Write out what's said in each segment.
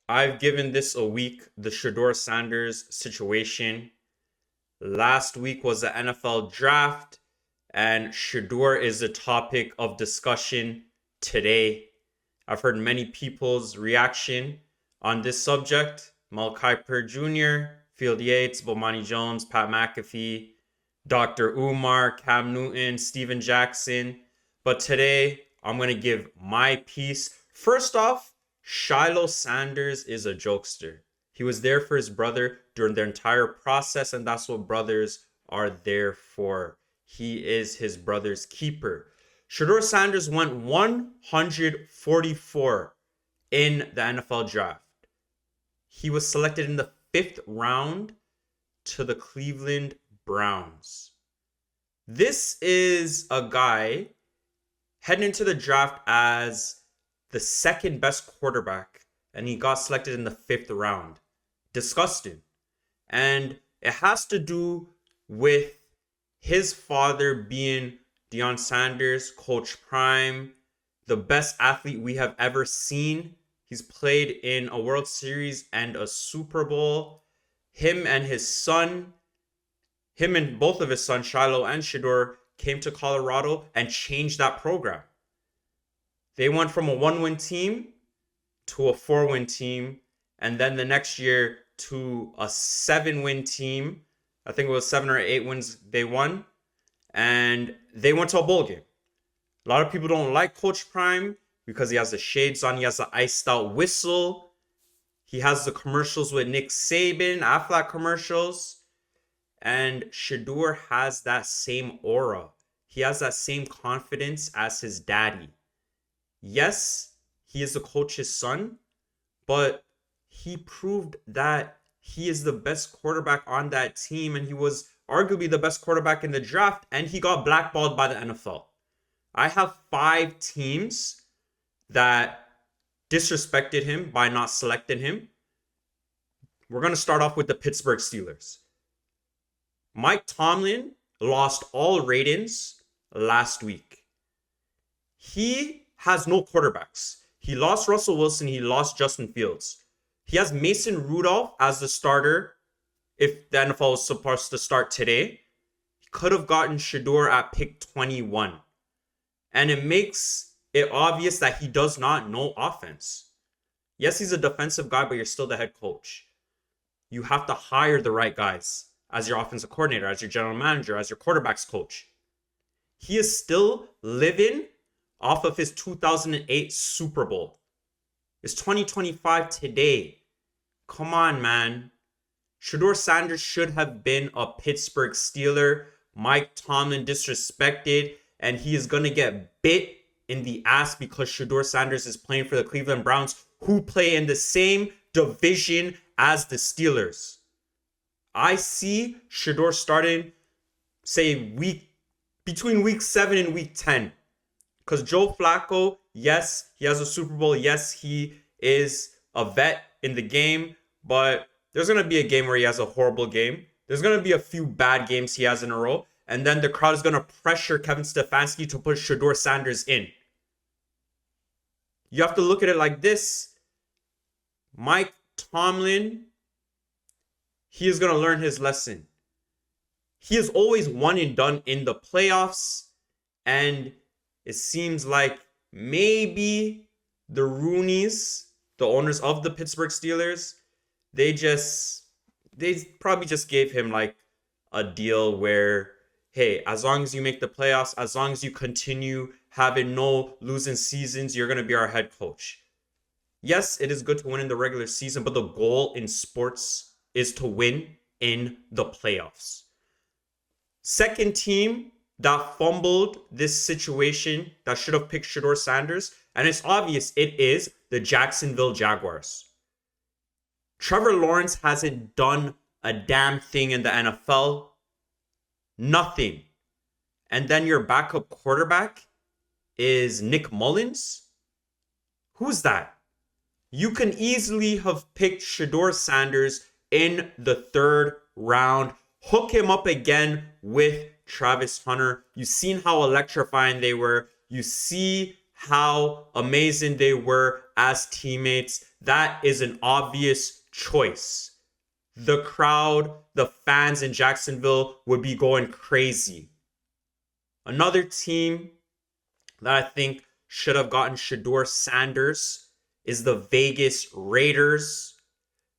I've given this a week, the Shedeur Sanders situation. Last week was the NFL draft, and Shedeur is the topic of discussion today. I've heard many people's reaction on this subject. Malachi Pearl Jr., Field Yates, Bomani Jones, Pat McAfee, Dr. Umar, Cam Newton, Steven Jackson. But today, I'm going to give my piece. First off, Jayo Sanders is a jokester. He was there for his brother during their entire process, and that's what brothers are there for. He is his brother's keeper. Shedeur Sanders went 144 in the NFL draft. He was selected in the 5th round to the Cleveland Browns. This is a guy heading into the draft as the second best quarterback, and he got selected in the 5th round. Disgusting. And it has to do with his father being Deion Sanders, Coach Prime, the best athlete we have ever seen. He's played in a World Series and a Super Bowl. Him and both of his sons, Shiloh and Shedeur, came to Colorado and changed that program. They went from a 1-win team to a 4-win team, and then the next year to a 7-win team. I think it was 7 or 8 wins they won, and they went to a bowl game. A lot of people don't like Coach Prime because he has the shades on, he has the iced out whistle, he has the commercials with Nick Saban, Aflac commercials, and Shedeur has that same aura. He has that same confidence as his daddy. Yes, he is the coach's son, but he proved that he is the best quarterback on that team, and he was arguably the best quarterback in the draft, and he got blackballed by the NFL. I have 5 teams that disrespected him by not selecting him. We're going to start off with the Pittsburgh Steelers. Mike Tomlin lost all ratings last week. He has no quarterbacks. He lost Russell Wilson. He lost Justin Fields. He has Mason Rudolph as the starter if the NFL was supposed to start today. He could have gotten Shedeur at pick 21. And it makes it obvious that he does not know offense. Yes, he's a defensive guy, but you're still the head coach. You have to hire the right guys as your offensive coordinator, as your general manager, as your quarterbacks coach. He is still living off of his 2008 Super Bowl. It's 2025 today. Come on, man. Shedeur Sanders should have been a Pittsburgh Steeler. Mike Tomlin disrespected, and he is going to get bit in the ass because Shedeur Sanders is playing for the Cleveland Browns, who play in the same division as the Steelers. I see Shedeur starting, say, between week 7 and week 10. Because Joe Flacco, yes, he has a Super Bowl. Yes, he is a vet in the game. But there's going to be a game where he has a horrible game. There's going to be a few bad games he has in a row. And then the crowd is going to pressure Kevin Stefanski to put Shedeur Sanders in. You have to look at it like this. Mike Tomlin, he is going to learn his lesson. He is always one and done in the playoffs. And it seems like maybe the Rooneys, the owners of the Pittsburgh Steelers, they probably just gave him like a deal where, hey, as long as you make the playoffs, as long as you continue having no losing seasons, you're going to be our head coach. Yes, it is good to win in the regular season, but the goal in sports is to win in the playoffs. Second team that fumbled this situation that should have picked Shedeur Sanders, and it's obvious it is the Jacksonville Jaguars. Trevor Lawrence hasn't done a damn thing in the NFL. Nothing. And then your backup quarterback is Nick Mullins? Who's that? You can easily have picked Shedeur Sanders in the 3rd round. Hook him up again with Travis Hunter. You've seen how electrifying they were. You see how amazing they were as teammates. that is an obvious choice. The crowd, the fans in Jacksonville would be going crazy. Another team that I think should have gotten Shedeur Sanders is the Vegas Raiders.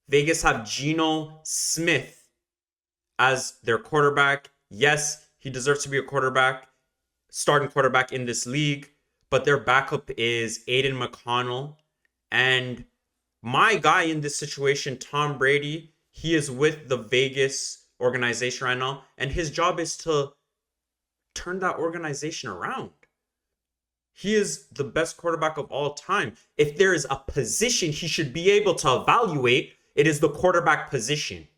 Vegas have Geno Smith as their quarterback. Yes, he deserves to be a quarterback, starting quarterback in this league, but their backup is Aiden McConnell. And my guy in this situation, Tom Brady, he is with the Vegas organization right now, and his job is to turn that organization around. He is the best quarterback of all time. If there is a position he should be able to evaluate, it is the quarterback position.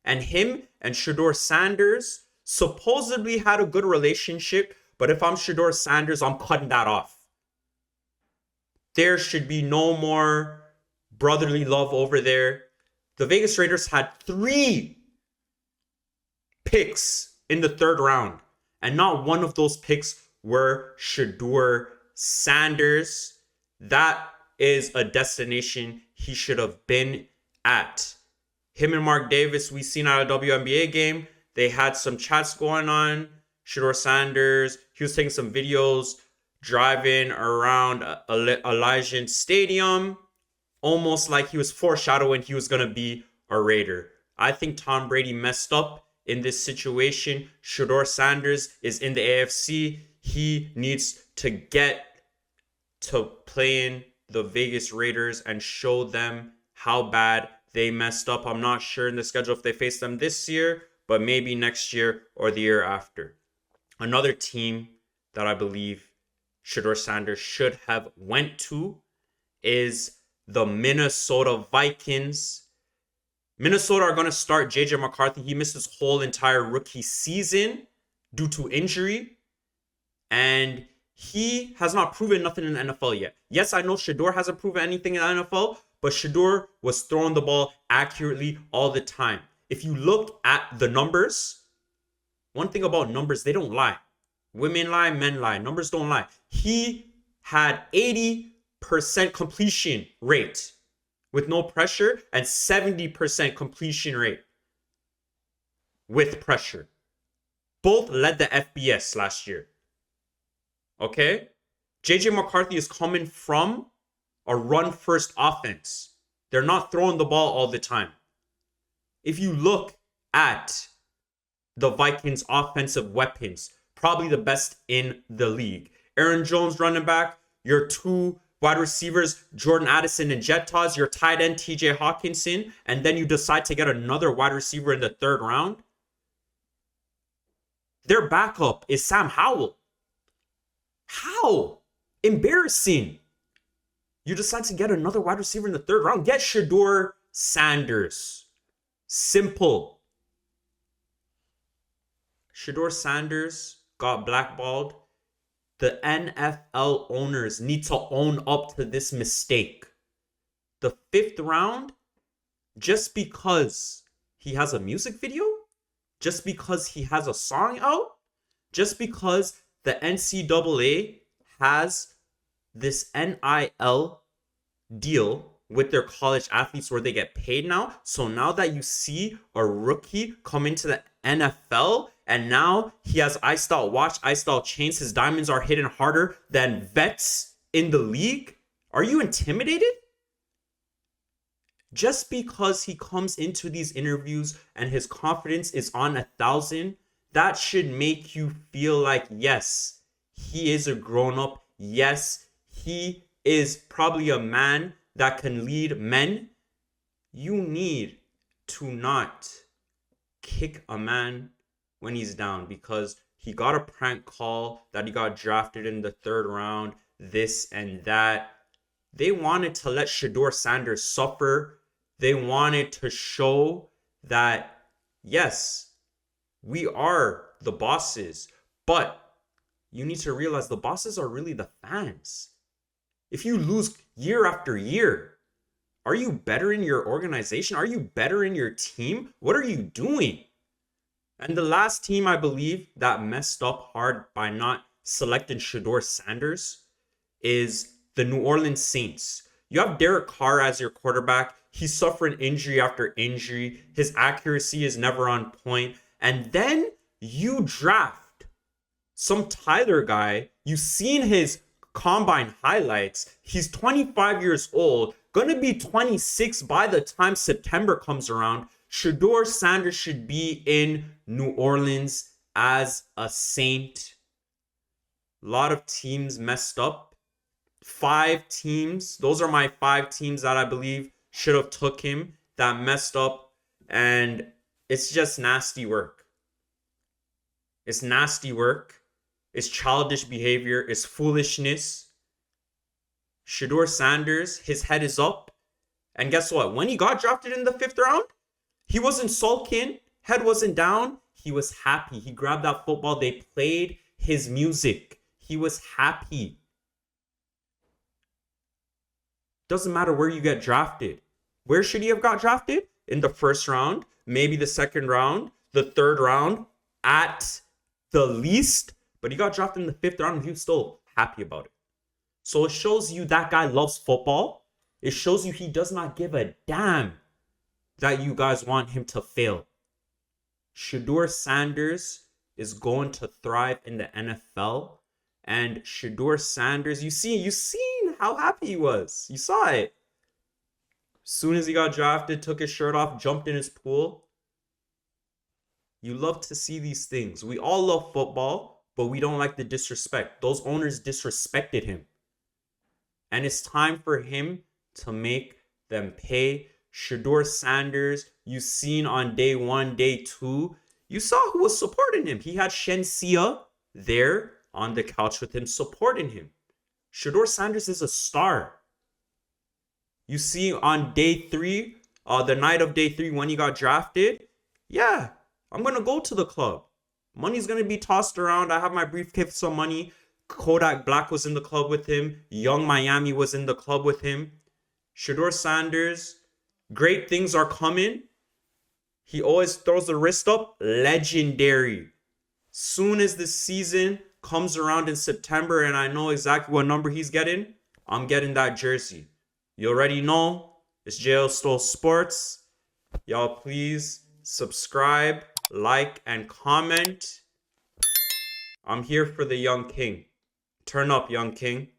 And him and Shedeur Sanders supposedly had a good relationship, but if I'm Shedeur Sanders, I'm cutting that off. There should be no more brotherly love over there. The Vegas Raiders had 3 picks in the 3rd round, and not one of those picks were Shedeur Sanders. That is a destination he should have been at. Him and Mark Davis, we seen at a WNBA game, they had some chats going on. Shedeur Sanders, he was taking some videos driving around Allegiant Stadium, almost like he was foreshadowing he was going to be a Raider. I think Tom Brady messed up in this situation. Shedeur Sanders is in the AFC. He needs to get to playing the Vegas Raiders and show them how bad they messed up. I'm not sure in the schedule if they face them this year, but maybe next year or the year after. Another team that I believe Shedeur Sanders should have went to is the Minnesota Vikings. Minnesota are going to start JJ McCarthy. He missed his whole entire rookie season due to injury, and he has not proven nothing in the NFL yet. Yes, I know Shedeur hasn't proven anything in the NFL, but Shedeur was throwing the ball accurately all the time. If you look at the numbers, one thing about numbers, they don't lie. Women lie, men lie. Numbers don't lie. He had 80% completion rate with no pressure and 70% completion rate with pressure. Both led the FBS last year. Okay? JJ McCarthy is coming from a run-first offense. They're not throwing the ball all the time. If you look at the Vikings' offensive weapons, probably the best in the league. Aaron Jones, running back, your 2 wide receivers, Jordan Addison and Jet Toz, your tight end, TJ Hawkinson, and then you decide to get another wide receiver in the 3rd round. Their backup is Sam Howell. How? Embarrassing. You decide to get another wide receiver in the 3rd round. Get Shedeur Sanders. Simple. Shedeur Sanders got blackballed. The NFL owners need to own up to this mistake. The 5th round, just because he has a music video, just because he has a song out, just because the NCAA has this NIL deal with their college athletes where they get paid now. So now that you see a rookie come into the NFL and now he has iced out watch, iced out chains, his diamonds are hidden harder than vets in the league, are you intimidated? Just because he comes into these interviews and his confidence is on 1,000, that should make you feel like, yes, he is a grown-up. Yes, he is probably a man that can lead men. You need to not kick a man when he's down because he got a prank call that he got drafted in the 3rd round, this and that. They wanted to let Shedeur Sanders suffer. They wanted to show that, yes, we are the bosses, but you need to realize the bosses are really the fans. If you lose year after year, are you better in your organization? Are you better in your team? What are you doing? And the last team, I believe, that messed up hard by not selecting Shedeur Sanders is the New Orleans Saints. You have Derek Carr as your quarterback. He's suffering injury after injury. His accuracy is never on point. And then you draft some Tyler guy. You've seen his combine highlights. He's 25 years old, gonna be 26 by the time September comes around. Shedeur Sanders should be in New Orleans as a Saint. A lot of teams messed up. 5 teams. Those are my 5 teams that I believe should have took him that messed up. And it's just nasty work. It's nasty work. It's childish behavior. It's foolishness. Shedeur Sanders, his head is up. And guess what? When he got drafted in the 5th round, he wasn't sulking. Head wasn't down. He was happy. He grabbed that football. They played his music. He was happy. Doesn't matter where you get drafted. Where should he have got drafted? In the 1st round, maybe the 2nd round, the 3rd round, at the least. But he got drafted in the 5th round and he was still happy about it. So it shows you that guy loves football. It shows you he does not give a damn that you guys want him to fail. Shedeur Sanders is going to thrive in the NFL. And Shedeur Sanders, you seen how happy he was. You saw it. As soon as he got drafted, took his shirt off, jumped in his pool. You love to see these things. We all love football, but we don't like the disrespect. Those owners disrespected him. And it's time for him to make them pay. Shedeur Sanders, you seen on day 1, day 2, you saw who was supporting him. He had Shensia there on the couch with him, supporting him. Shedeur Sanders is a star. You see on day 3, the night of day 3 when he got drafted, yeah, I'm going to go to the club. Money's going to be tossed around. I have my briefcase with some money. Kodak Black was in the club with him. Young Miami was in the club with him. Shedeur Sanders, great things are coming. He always throws the wrist up. Legendary. Soon as the season comes around in September and I know exactly what number he's getting, I'm getting that jersey. You already know. It's Jayo Sto Sports. Y'all please subscribe, like, and comment. I'm here for the young king. Turn up, young king.